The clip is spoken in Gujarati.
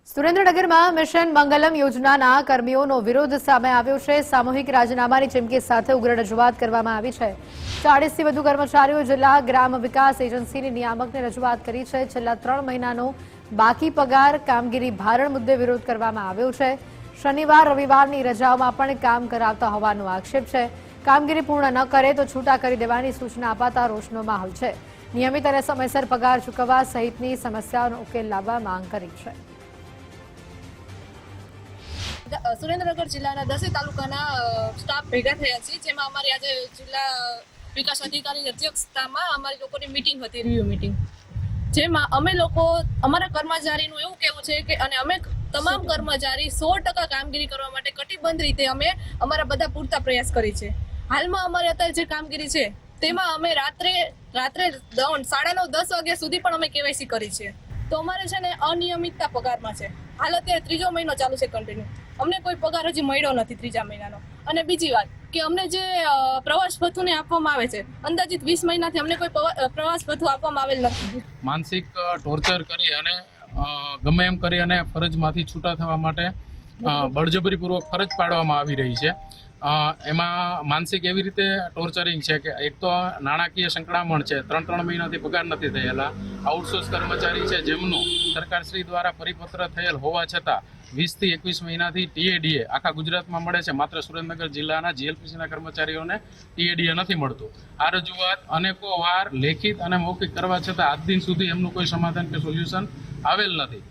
સુરેન્દ્રનગરમાં મિશન મંગલમ યોજનાના કર્મીઓનો વિરોધ સામે આવ્યો છે। સામૂહિક રાજીનામાની ચીમકી સાથે ઉગ્ર રજૂઆત કરવામાં આવી છે। 40થી વધુ કર્મચારીઓ જિલ્લા ગ્રામ વિકાસ એજન્સીની નિયામકને રજૂઆત કરી છે। છેલ્લા 3 મહિનાનો બાકી પગાર કામગીરી ભારણ મુદ્દે વિરોધ કરવામાં આવ્યો છે। શનિવાર રવિવારની રજાઓમાં પણ કામ કરાવતા હોવાનો આક્ષેપ છે। કામગીરી પૂર્ણ ન કરે તો છૂટા કરી દેવાની સૂચના અપાતા રોષનો માહોલ છે। નિયમિત અને સમયસર પગાર ચૂકવવા સહિતની સમસ્યાઓનો ઉકેલ લાવવા માંગ કરી છે। સુરેન્દ્રનગર જિલ્લાના 10 તાલુકાના સ્ટાફ ભેગા થયા છે, જેમાં અમારી આજે જિલ્લા વિકાસ અધિકારી અધ્યક્ષતામાં અમારી લોકોની મીટિંગ હતી, રિવ્યુ મીટિંગ, જેમાં અમે લોકો અમારા કર્મચારીનું એવું કહેવું છે કે અને અમે તમામ કર્મચારી 100% કામગીરી કરવા માટે કટિબદ્ધ રીતે અમે અમારા બધા પૂરતા પ્રયાસ કરી છે। હાલમાં અમારે અત્યારે જે કામગીરી છે તેમાં અમે રાત્રે 9:30 વાગ્યા સુધી પણ અમે કેવાયસી કરી છે। તો અમારે છે ને અનિયમિતતા પગારમાં છે। હાલ અત્યારે 3જો મહિનો ચાલુ છે કન્ટિન્યુ, અમને કોઈ પગાર હજી મળ્યો નથી 3જા મહિનાનો। અને બીજી વાત કે અમને જે પ્રવાસ ભથ્થુને આપવામાં આવે છે, અંદાજિત 20 મહિનાથી અમને કોઈ પ્રવાસ ભથ્થુ આપવામાં આવેલ નથી। માનસિક ટોર્ચર કરી અને ગમે એમ કરી અને ફરજમાંથી છૂટા થવા માટે બળજબરીપૂર્વક ફરજ પાડવામાં આવી રહી છે। એમાં માનસિક એવી રીતે ટોર્ચરિંગ છે કે એક તો નાણાકીય સંકળામણ છે, 3 મહિનાથી પગાર નથી થયેલા। આઉટસોર્સ કર્મચારી છે જેમનું સરકારશ્રી દ્વારા પરિપત્ર થયેલ હોવા છતાં 20 થી 21 મહિનાથી ટીએડીએ આખા ગુજરાતમાં મળે છે, માત્ર સુરેન્દ્રનગર જિલ્લાના જીએલપીસીના કર્મચારીઓને ટીએડીએ નથી મળતું। આ રજૂઆત અનેકો વાર લેખિત અને મૌખિક કરવા છતાં આજ દિન સુધી એમનું કોઈ સમાધાન કે સોલ્યુશન આવેલ નથી।